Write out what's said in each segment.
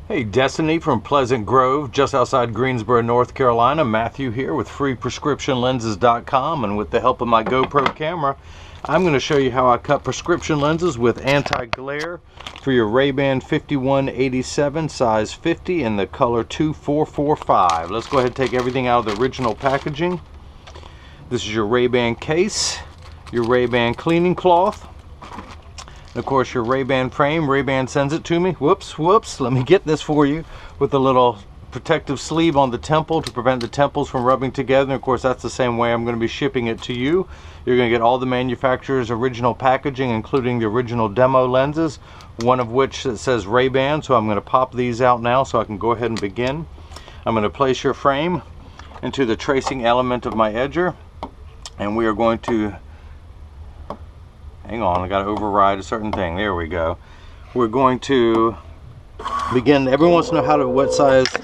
Hey, Destiny from Pleasant Grove, just outside Greensboro, North Carolina. Matthew here with freeprescriptionlenses.com, and with the help of my GoPro camera, I'm going to show you how I cut prescription lenses with anti-glare for your RayBan 5187 size 50 in the color 2445. Let's go ahead and take everything out of the original packaging. This is your RayBan case, your RayBan cleaning cloth, and of course your RayBan frame. RayBan sends it to me. Whoops, let me get this for you, with a little protective sleeve on the temple to prevent the temples from rubbing together. And of course that's the same way I'm going to be shipping it to you. You're going to get all the manufacturer's original packaging, including the original demo lenses, one of which that says RayBan. So I'm going to pop these out now so I can go ahead and begin. I'm going to place your frame into the tracing element of my edger, and we are going to, hang on, I got to override a certain thing. There we go. We're going to begin. Everyone wants to know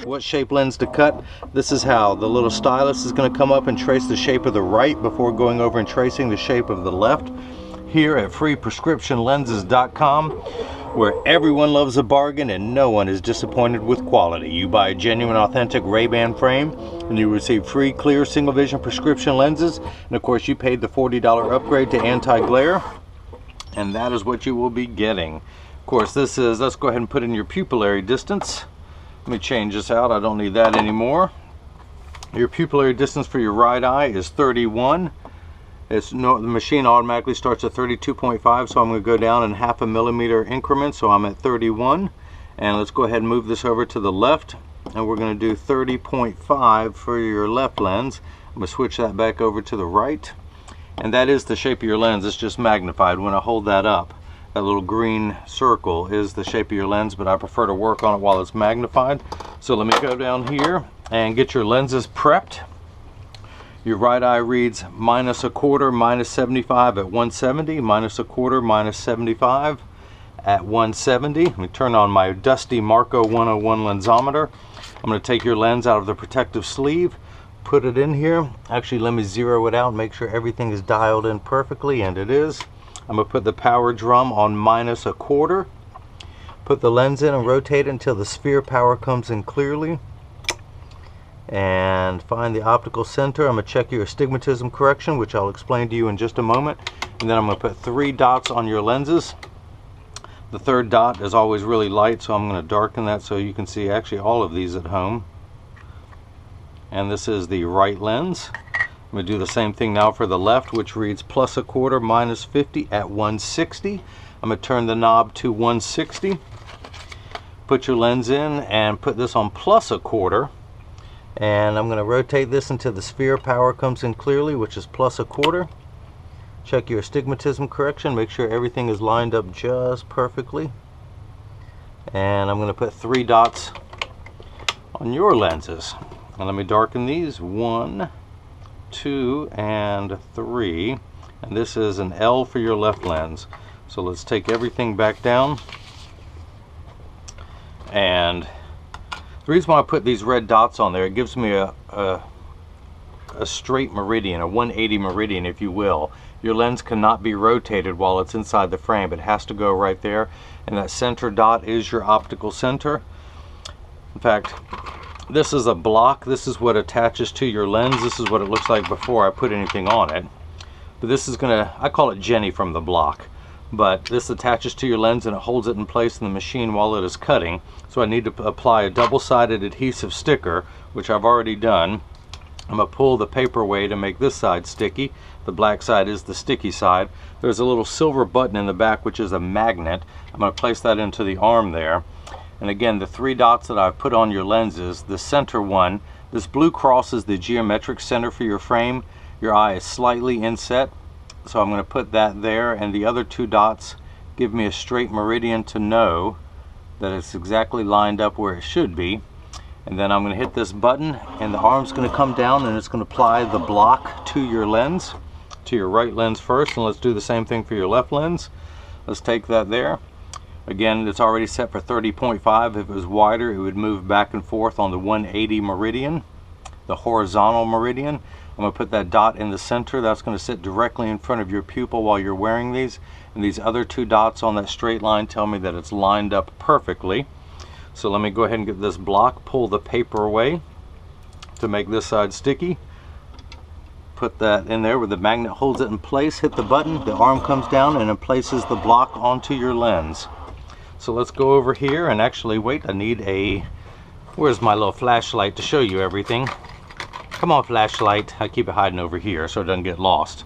what shape lens to cut. This is how. The little stylus is going to come up and trace the shape of the right before going over and tracing the shape of the left. Here at freeprescriptionlenses.com, where everyone loves a bargain and no one is disappointed with quality. You buy a genuine, authentic RayBan frame and you receive free, clear, single vision prescription lenses. And of course you paid the $40 upgrade to anti-glare, and that is what you will be getting. Of course, this is, let's go ahead and put in your pupillary distance. Let me change this out. I don't need that anymore. Your pupillary distance for your right eye is 31. The machine automatically starts at 32.5, so I'm going to go down in 0.5 millimeter increments, so I'm at 31. And let's go ahead and move this over to the left, and we're going to do 30.5 for your left lens. I'm going to switch that back over to the right. And that is the shape of your lens. It's just magnified. When I hold that up, that little green circle is the shape of your lens, but I prefer to work on it while it's magnified. So let me go down here and get your lenses prepped. Your right eye reads -1/4, -75 at 170, -1/4, -75 at 170. Let me turn on my dusty Marco 101 lensometer. I'm going to take your lens out of the protective sleeve, put it in here. Actually, let me zero it out and make sure everything is dialed in perfectly, and it is. I'm going to put the power drum on -1/4. Put the lens in and rotate it until the sphere power comes in clearly. And find the optical center. I'm going to check your astigmatism correction, which I'll explain to you in just a moment. And then I'm going to put 3 dots on your lenses. The third dot is always really light, so I'm going to darken that so you can see actually all of these at home. And this is the right lens. I'm going to do the same thing now for the left, which reads +1/4, -50 at 160. I'm going to turn the knob to 160. Put your lens in and put this on +1/4. And I'm going to rotate this until the sphere power comes in clearly, which is +1/4. Check your astigmatism correction. Make sure everything is lined up just perfectly. And I'm going to put 3 dots on your lenses. And let me darken these. 1, 2, and 3. And this is an L for your left lens. So let's take everything back down. And the reason why I put these red dots on there, it gives me a straight meridian, a 180 meridian, if you will. Your lens cannot be rotated while it's inside the frame. It has to go right there. And that center dot is your optical center. In fact, this is a block. This is what attaches to your lens. This is what it looks like before I put anything on it. But this is gonna, I call it Jenny from the block. But this attaches to your lens and it holds it in place in the machine while it is cutting. So I need to apply a double-sided adhesive sticker, which I've already done. I'm going to pull the paper away to make this side sticky. The black side is the sticky side. There's a little silver button in the back, which is a magnet. I'm going to place that into the arm there. And again, the 3 dots that I've put on your lenses, the center one, this blue cross is the geometric center for your frame. Your eye is slightly inset, so I'm going to put that there, and the other 2 dots give me a straight meridian to know that it's exactly lined up where it should be. And then I'm going to hit this button, and the arm's going to come down, and it's going to apply the block to your lens, to your right lens first. And let's do the same thing for your left lens. Let's take that there. Again, it's already set for 30.5. If it was wider, it would move back and forth on the 180 meridian, the horizontal meridian. I'm going to put that dot in the center. That's going to sit directly in front of your pupil while you're wearing these. And these other two dots on that straight line tell me that it's lined up perfectly. So let me go ahead and get this block, pull the paper away to make this side sticky. Put that in there where the magnet holds it in place, hit the button, the arm comes down and it places the block onto your lens. So let's go over here and actually wait, I need a, where's my little flashlight to show you everything? Come on, flashlight. I keep it hiding over here so it doesn't get lost.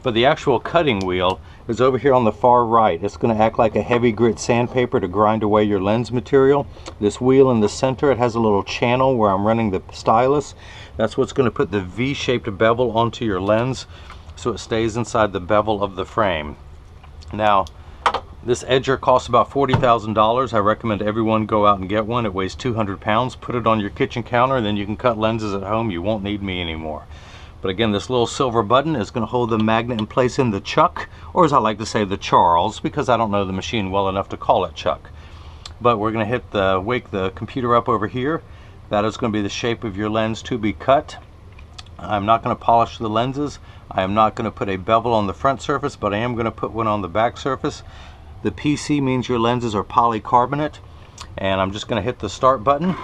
But the actual cutting wheel is over here on the far right. It's going to act like a heavy grit sandpaper to grind away your lens material. This wheel in the center, it has a little channel where I'm running the stylus. That's what's going to put the V-shaped bevel onto your lens so it stays inside the bevel of the frame. Now, this edger costs about $40,000. I recommend everyone go out and get one. It weighs 200 pounds. Put it on your kitchen counter and then you can cut lenses at home. You won't need me anymore. But again, this little silver button is going to hold the magnet in place in the chuck, or as I like to say, the Charles, because I don't know the machine well enough to call it chuck. But we're going to hit the, wake the computer up over here. That is going to be the shape of your lens to be cut. I'm not going to polish the lenses. I am not going to put a bevel on the front surface, but I am going to put one on the back surface. The PC means your lenses are polycarbonate, and I'm just going to hit the start button.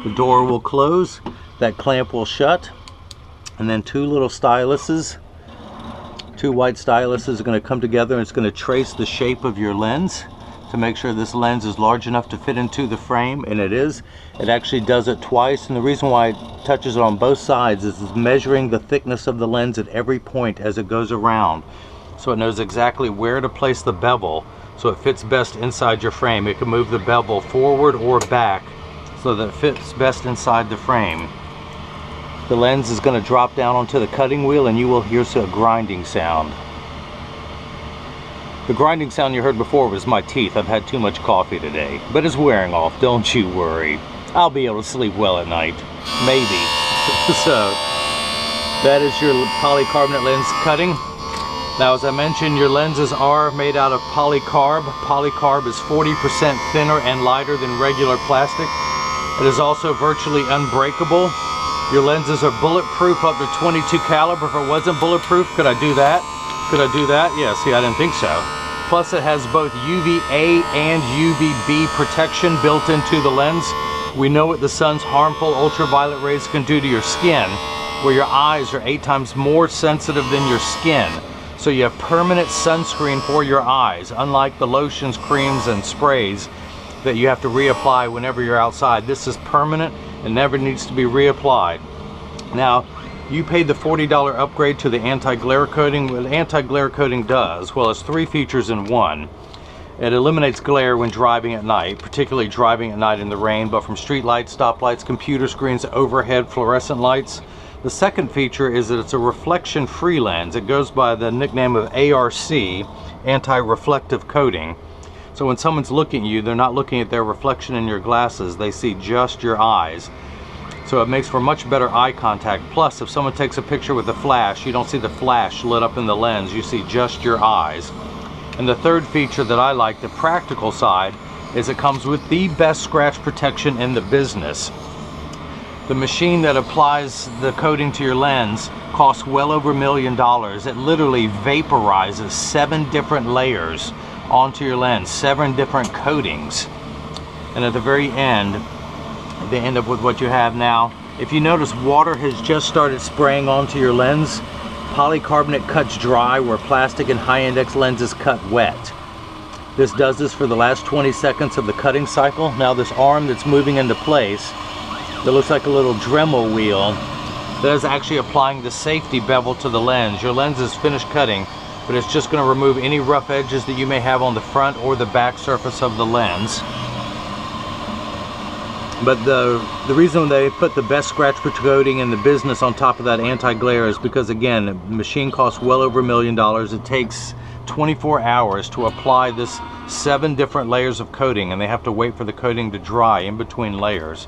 The door will close, that clamp will shut, and then two little styluses, two white styluses are going to come together and it's going to trace the shape of your lens to make sure this lens is large enough to fit into the frame, and it is. It actually does it twice, and the reason why it touches it on both sides is it's measuring the thickness of the lens at every point as it goes around. So it knows exactly where to place the bevel so it fits best inside your frame. It can move the bevel forward or back so that it fits best inside the frame. The lens is going to drop down onto the cutting wheel and you will hear a grinding sound. The grinding sound you heard before was my teeth. I've had too much coffee today, but it's wearing off, don't you worry. I'll be able to sleep well at night, maybe. So that is your polycarbonate lens cutting. Now, as I mentioned, your lenses are made out of polycarb. Polycarb is 40% thinner and lighter than regular plastic. It is also virtually unbreakable. Your lenses are bulletproof up to 22 caliber. If it wasn't bulletproof, could I do that? Could I do that? Yeah, see, I didn't think so. Plus, it has both UVA and UVB protection built into the lens. We know what the sun's harmful ultraviolet rays can do to your skin, where your eyes are 8 times more sensitive than your skin. So you have permanent sunscreen for your eyes, unlike the lotions, creams, and sprays that you have to reapply whenever you're outside. This is permanent and never needs to be reapplied. Now, you paid the $40 upgrade to the anti-glare coating. What anti-glare coating does, well, it's 3 features in one. It eliminates glare when driving at night, particularly driving at night in the rain, but from street lights, stoplights, computer screens, overhead fluorescent lights. The second feature is that it's a reflection-free lens. It goes by the nickname of ARC, anti-reflective coating. So when someone's looking at you, they're not looking at their reflection in your glasses, they see just your eyes. So it makes for much better eye contact. Plus, if someone takes a picture with a flash, you don't see the flash lit up in the lens, you see just your eyes. And the third feature that I like, the practical side, is it comes with the best scratch protection in the business. The machine that applies the coating to your lens costs well over $1 million. It literally vaporizes 7 different layers onto your lens, 7 different coatings. And at the very end, they end up with what you have now. If you notice, water has just started spraying onto your lens. Polycarbonate cuts dry where plastic and high index lenses cut wet. This does this for the last 20 seconds of the cutting cycle. Now this arm that's moving into place, that looks like a little Dremel wheel, that is actually applying the safety bevel to the lens. Your lens is finished cutting, but it's just going to remove any rough edges that you may have on the front or the back surface of the lens. But the reason they put the best scratch coating in the business on top of that anti-glare is because, again, the machine costs well over $1 million. It takes 24 hours to apply this 7 different layers of coating, and they have to wait for the coating to dry in between layers.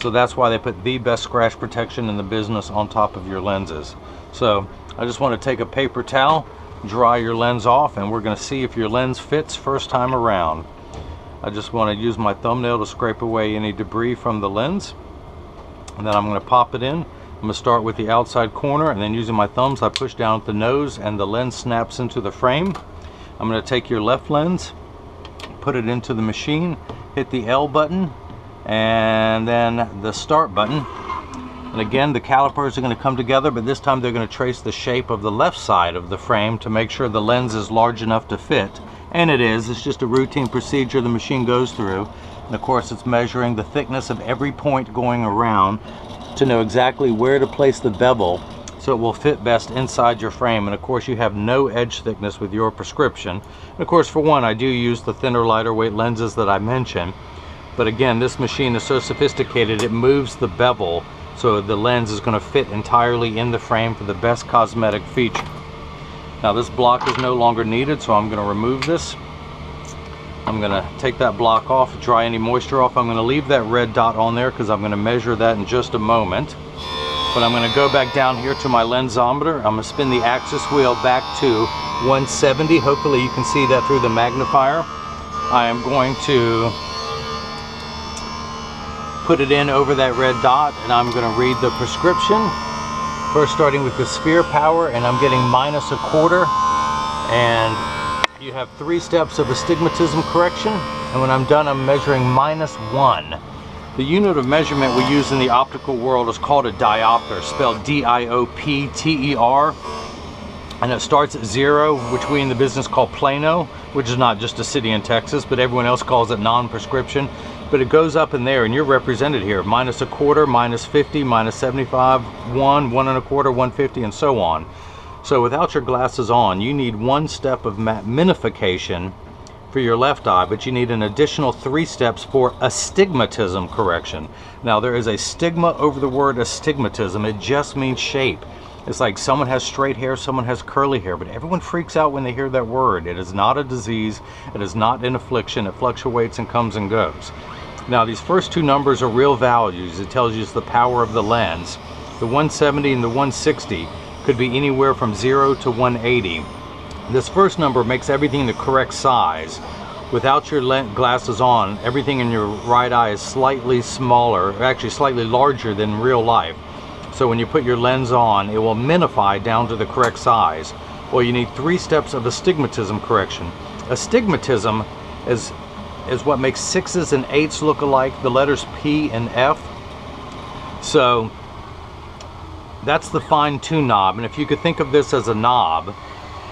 So that's why they put the best scratch protection in the business on top of your lenses. So I just want to take a paper towel, dry your lens off, and we're going to see if your lens fits first time around. I just want to use my thumbnail to scrape away any debris from the lens, and then I'm going to pop it in. I'm going to start with the outside corner, and then using my thumbs I push down at the nose and the lens snaps into the frame. I'm going to take your left lens, put it into the machine, hit the L button and then the start button. And again, the calipers are going to come together, but this time they're going to trace the shape of the left side of the frame to make sure the lens is large enough to fit. And it is. It's just a routine procedure the machine goes through. And of course, it's measuring the thickness of every point going around to know exactly where to place the bevel so it will fit best inside your frame. And of course, you have no edge thickness with your prescription. And of course, for one, I do use the thinner, lighter weight lenses that I mentioned. But again, this machine is so sophisticated, it moves the bevel so the lens is going to fit entirely in the frame for the best cosmetic feature. Now this block is no longer needed, so I'm going to remove this. I'm going to take that block off, dry any moisture off. I'm going to leave that red dot on there because I'm going to measure that in just a moment. But I'm going to go back down here to my lensometer. I'm going to spin the axis wheel back to 170. Hopefully you can see that through the magnifier. I am going to put it in over that red dot, and I'm going to read the prescription. First starting with the sphere power, and I'm getting -1/4. And you have 3 steps of astigmatism correction. And when I'm done, I'm measuring -1. The unit of measurement we use in the optical world is called a diopter, spelled D-I-O-P-T-E-R. And it starts at 0, which we in the business call Plano, which is not just a city in Texas, but everyone else calls it non-prescription. But it goes up in there, and you're represented here. -1/4, -50, -75, 1, 1 1/4, 150, and so on. So without your glasses on, you need 1 step of magnification for your left eye, but you need an additional 3 steps for astigmatism correction. Now there is a stigma over the word astigmatism. It just means shape. It's like someone has straight hair, someone has curly hair, but everyone freaks out when they hear that word. It is not a disease. It is not an affliction. It fluctuates and comes and goes. Now these first 2 numbers are real values. It tells you it's the power of the lens. The 170 and the 160 could be anywhere from 0 to 180. This first number makes everything the correct size. Without your glasses on, everything in your right eye is slightly smaller, or actually slightly larger than real life. So when you put your lens on, it will minify down to the correct size. Well, you need 3 steps of astigmatism correction. Astigmatism is what makes 6s and 8s look alike, the letters P and F. So that's the fine-tune knob. And if you could think of this as a knob,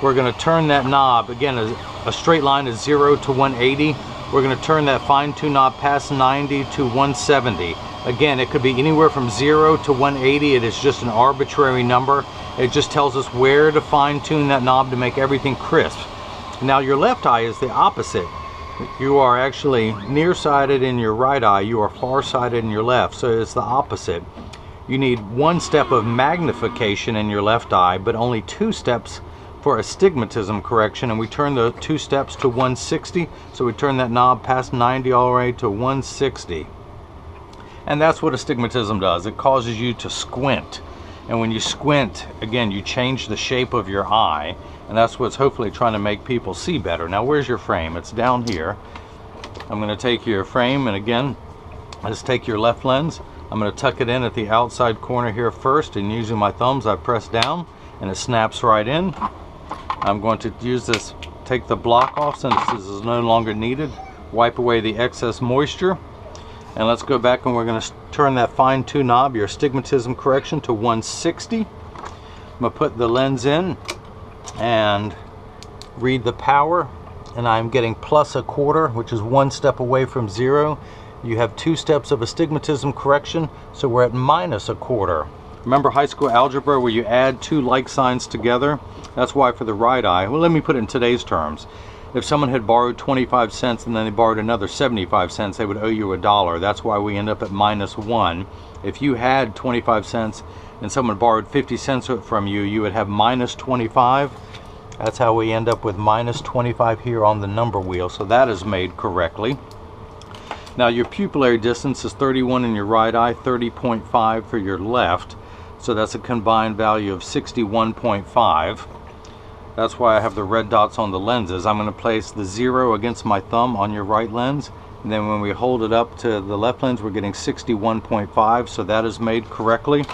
we're going to turn that knob, again, a straight line is 0 to 180. We're going to turn that fine-tune knob past 90 to 170. Again, it could be anywhere from 0 to 180. It is just an arbitrary number. It just tells us where to fine-tune that knob to make everything crisp. Now your left eye is the opposite. You are actually nearsighted in your right eye. You are farsighted in your left. So it's the opposite. You need 1 step of magnification in your left eye, but only 2 steps for astigmatism correction. And we turn the 2 steps to 160. So we turn that knob past 90 all the way to 160. And that's what astigmatism does. It causes you to squint. And when you squint, again, you change the shape of your eye. And that's what's hopefully trying to make people see better. Now, where's your frame? It's down here. I'm going to take your frame, and again, let's take your left lens. I'm going to tuck it in at the outside corner here first, and using my thumbs, I press down, and it snaps right in. I'm going to use this, take the block off since this is no longer needed, wipe away the excess moisture. And let's go back, and we're going to turn that fine-tune knob, your astigmatism correction, to 160. I'm going to put the lens in and read the power, and I'm getting +1/4, which is 1 step away from 0. You have 2 steps of astigmatism correction, so we're at -1/4. Remember high school algebra where you add 2 like signs together? That's why for the right eye, well, let me put it in today's terms. If someone had borrowed 25 cents and then they borrowed another 75 cents, they would owe you $1. That's why we end up at -1. If you had 25 cents and someone borrowed 50 cents from you, you would have -25. That's how we end up with -25 here on the number wheel. So that is made correctly. Now your pupillary distance is 31 in your right eye, 30.5 for your left. So that's a combined value of 61.5. That's why I have the red dots on the lenses. I'm going to place the 0 against my thumb on your right lens. And then when we hold it up to the left lens, we're getting 61.5. So that is made correctly.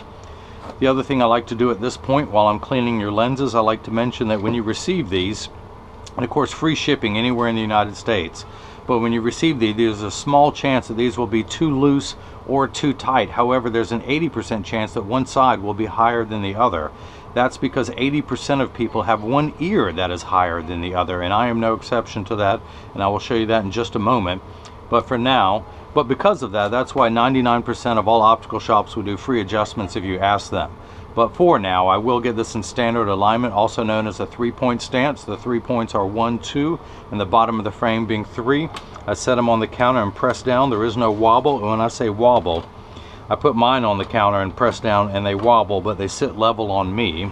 The other thing I like to do at this point while I'm cleaning your lenses, I like to mention that when you receive these, and of course free shipping anywhere in the United States, But when you receive these, there's a small chance that these will be too loose or too tight. However, there's an 80% chance that one side will be higher than the other. That's because 80% of people have one ear that is higher than the other, and I am no exception to that, and I will show you that in just a moment. But for now, but because of that, that's why 99% of all optical shops will do free adjustments if you ask them. But for now, I will get this in standard alignment, also known as a 3-point stance. The 3 points are 1, 2, and the bottom of the frame being 3. I set them on the counter and press down. There is no wobble. And when I say wobble, I put mine on the counter and press down, and they wobble, but they sit level on me.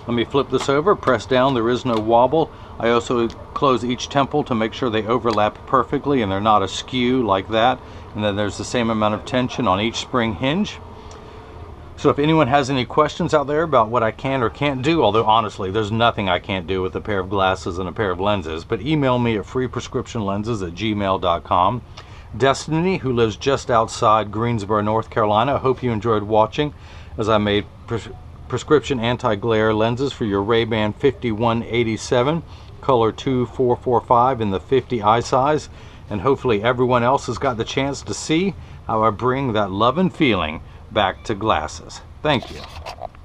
Let me flip this over, press down. There is no wobble. I also close each temple to make sure they overlap perfectly and they're not askew like that. And then there's the same amount of tension on each spring hinge. So if anyone has any questions out there about what I can or can't do, although honestly there's nothing I can't do with a pair of glasses and a pair of lenses, but email me at freeprescriptionlenses@gmail.com. Destiny, who lives just outside Greensboro, North Carolina, I hope you enjoyed watching as I made prescription anti-glare lenses for your RayBan 5187, color 2445 in the 50 eye size, and hopefully everyone else has got the chance to see how I bring that love and feeling back to glasses. Thank you.